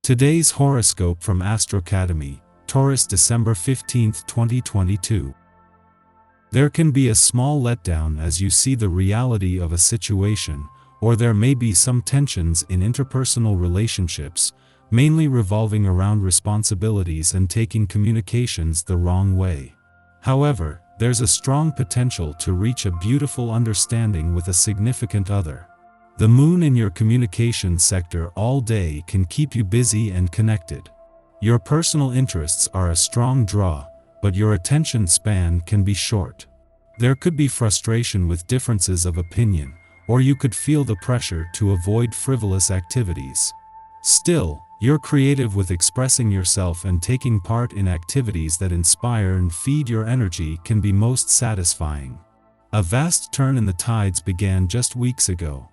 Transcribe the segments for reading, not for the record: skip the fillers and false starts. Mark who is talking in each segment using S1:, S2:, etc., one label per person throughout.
S1: Today's horoscope from Astrocademy, Taurus, December 15, 2022. There can be a small letdown as you see the reality of a situation, or there may be some tensions in interpersonal relationships, mainly revolving around responsibilities and taking communications the wrong way. However, there's a strong potential to reach a beautiful understanding with a significant other. The moon in your communication sector all day can keep you busy and connected. Your personal interests are a strong draw, but your attention span can be short. There could be frustration with differences of opinion, or you could feel the pressure to avoid frivolous activities. Still, you're creative with expressing yourself, and taking part in activities that inspire and feed your energy can be most satisfying. A vast turn in the tides began just weeks ago.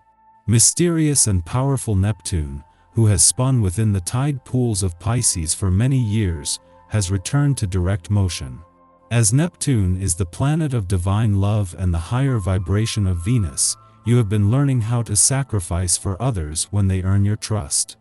S1: Mysterious and powerful Neptune, who has spun within the tide pools of Pisces for many years, has returned to direct motion. As Neptune is the planet of divine love and the higher vibration of Venus, you have been learning how to sacrifice for others when they earn your trust.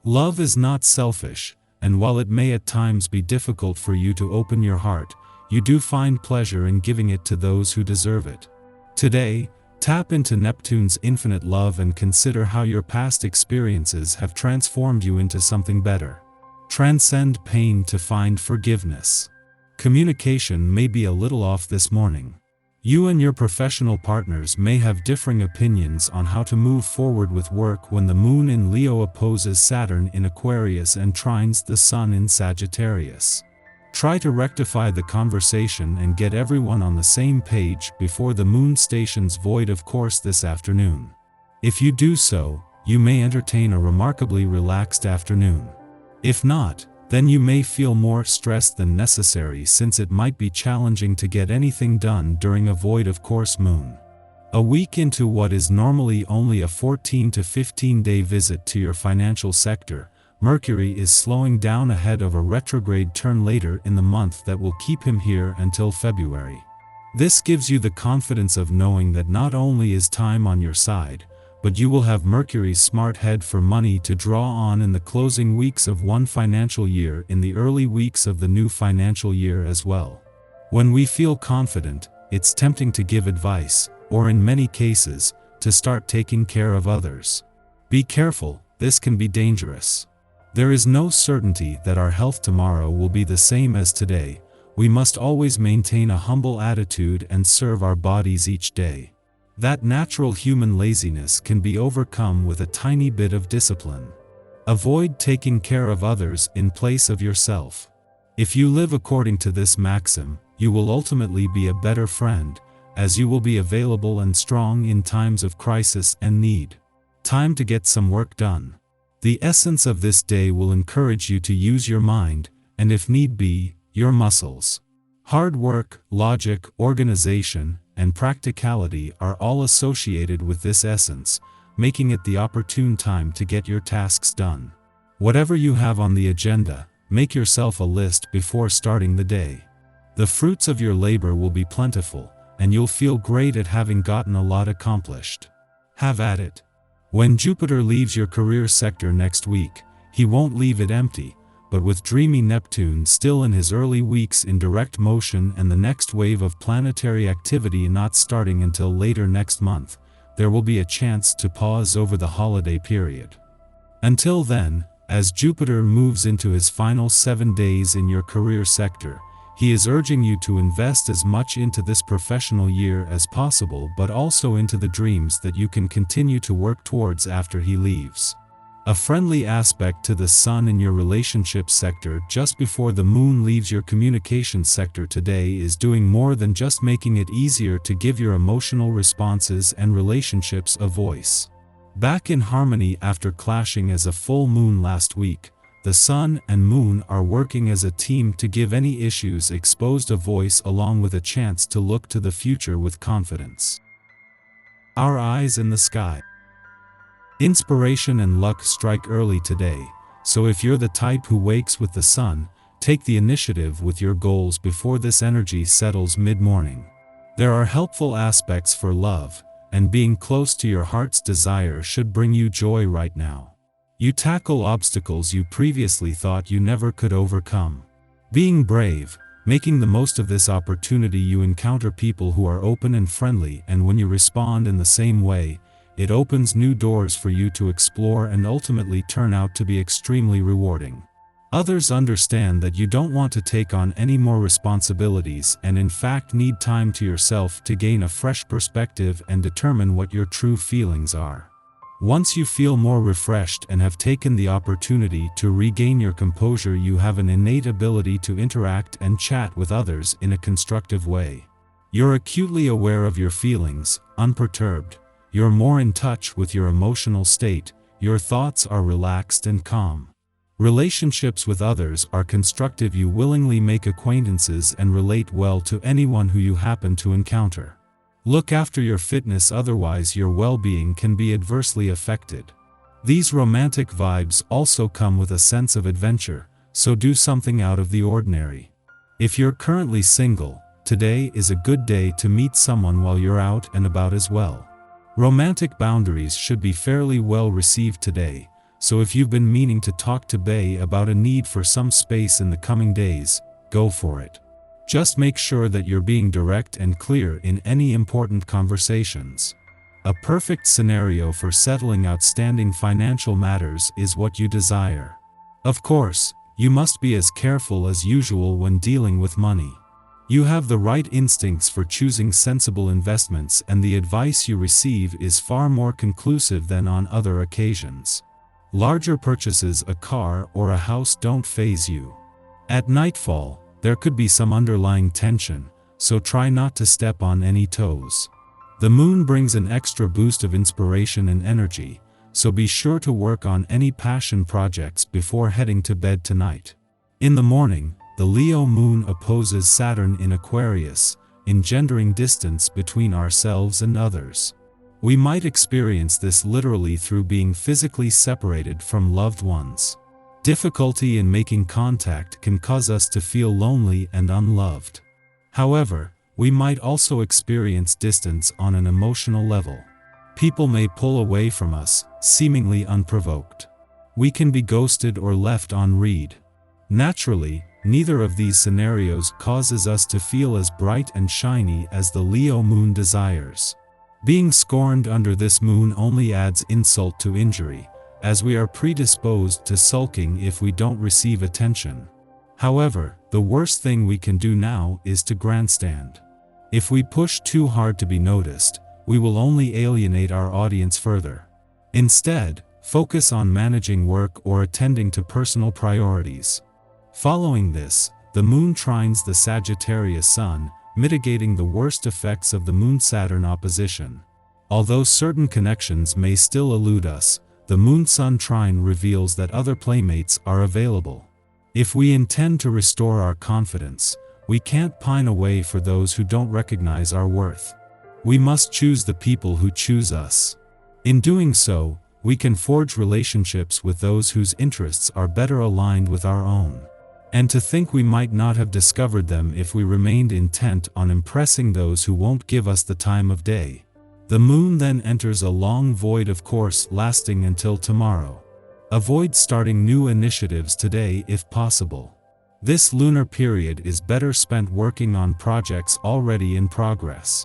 S1: Love is not selfish, and while it may at times be difficult for you to open your heart, you do find pleasure in giving it to those who deserve it. Today, tap into Neptune's infinite love and consider how your past experiences have transformed you into something better. Transcend pain to find forgiveness. Communication may be a little off this morning. You and your professional partners may have differing opinions on how to move forward with work when the moon in Leo opposes Saturn in Aquarius and trines the sun in Sagittarius. Try to rectify the conversation and get everyone on the same page before the moon stations void of course this afternoon. If you do so, you may entertain a remarkably relaxed afternoon. If not, then you may feel more stressed than necessary, since it might be challenging to get anything done during a void of course moon. A week into what is normally only a 14 to 15-day visit to your financial sector, Mercury is slowing down ahead of a retrograde turn later in the month that will keep him here until February. This gives you the confidence of knowing that not only is time on your side, but you will have Mercury's smart head for money to draw on in the closing weeks of one financial year, in the early weeks of the new financial year as well. When we feel confident, it's tempting to give advice, or in many cases, to start taking care of others. Be careful, this can be dangerous. There is no certainty that our health tomorrow will be the same as today. We must always maintain a humble attitude and serve our bodies each day. That natural human laziness can be overcome with a tiny bit of discipline. Avoid taking care of others in place of yourself. If you live according to this maxim, you will ultimately be a better friend, as you will be available and strong in times of crisis and need. Time to get some work done. The essence of this day will encourage you to use your mind, and if need be, your muscles. Hard work, logic, organization, and practicality are all associated with this essence, making it the opportune time to get your tasks done. Whatever you have on the agenda, make yourself a list before starting the day. The fruits of your labor will be plentiful, and you'll feel great at having gotten a lot accomplished. Have at it. When Jupiter leaves your career sector next week, he won't leave it empty, but with dreamy Neptune still in his early weeks in direct motion and the next wave of planetary activity not starting until later next month, there will be a chance to pause over the holiday period. Until then, as Jupiter moves into his final 7 days in your career sector, he is urging you to invest as much into this professional year as possible, but also into the dreams that you can continue to work towards after he leaves. A friendly aspect to the sun in your relationship sector just before the moon leaves your communication sector today is doing more than just making it easier to give your emotional responses and relationships a voice. Back in harmony after clashing as a full moon last week, the sun and moon are working as a team to give any issues exposed a voice, along with a chance to look to the future with confidence. Our eyes in the sky. Inspiration and luck strike early today, so if you're the type who wakes with the sun, take the initiative with your goals before this energy settles mid-morning. There are helpful aspects for love, and being close to your heart's desire should bring you joy right now. You tackle obstacles you previously thought you never could overcome. Being brave, making the most of this opportunity, you encounter people who are open and friendly, and when you respond in the same way, it opens new doors for you to explore and ultimately turn out to be extremely rewarding. Others understand that you don't want to take on any more responsibilities and in fact need time to yourself to gain a fresh perspective and determine what your true feelings are. Once you feel more refreshed and have taken the opportunity to regain your composure, you have an innate ability to interact and chat with others in a constructive way. You're acutely aware of your feelings, unperturbed. You're more in touch with your emotional state. Your thoughts are relaxed and calm. Relationships with others are constructive. You willingly make acquaintances and relate well to anyone who you happen to encounter. Look after your fitness, otherwise your well-being can be adversely affected. These romantic vibes also come with a sense of adventure, so do something out of the ordinary. If you're currently single, today is a good day to meet someone while you're out and about as well. Romantic boundaries should be fairly well received today, so if you've been meaning to talk to Bae about a need for some space in the coming days, go for it. Just make sure that you're being direct and clear in any important conversations. A perfect scenario for settling outstanding financial matters is what you desire. Of course, you must be as careful as usual when dealing with money. You have the right instincts for choosing sensible investments, and the advice you receive is far more conclusive than on other occasions. Larger purchases, a car or a house, don't faze you. At nightfall, there could be some underlying tension, so try not to step on any toes. The moon brings an extra boost of inspiration and energy, so be sure to work on any passion projects before heading to bed tonight. In the morning, the Leo moon opposes Saturn in Aquarius, engendering distance between ourselves and others. We might experience this literally through being physically separated from loved ones. Difficulty in making contact can cause us to feel lonely and unloved. However, we might also experience distance on an emotional level. People may pull away from us, seemingly unprovoked. We can be ghosted or left on read. Naturally, neither of these scenarios causes us to feel as bright and shiny as the Leo moon desires. Being scorned under this moon only adds insult to injury, as we are predisposed to sulking if we don't receive attention. However, the worst thing we can do now is to grandstand. If we push too hard to be noticed, we will only alienate our audience further. Instead, focus on managing work or attending to personal priorities. Following this, the moon trines the Sagittarius sun, mitigating the worst effects of the Moon-Saturn opposition. Although certain connections may still elude us, the Moon-Sun trine reveals that other playmates are available. If we intend to restore our confidence, we can't pine away for those who don't recognize our worth. We must choose the people who choose us. In doing so, we can forge relationships with those whose interests are better aligned with our own. And to think we might not have discovered them if we remained intent on impressing those who won't give us the time of day. The moon then enters a long void, of course, lasting until tomorrow. Avoid starting new initiatives today if possible. This lunar period is better spent working on projects already in progress.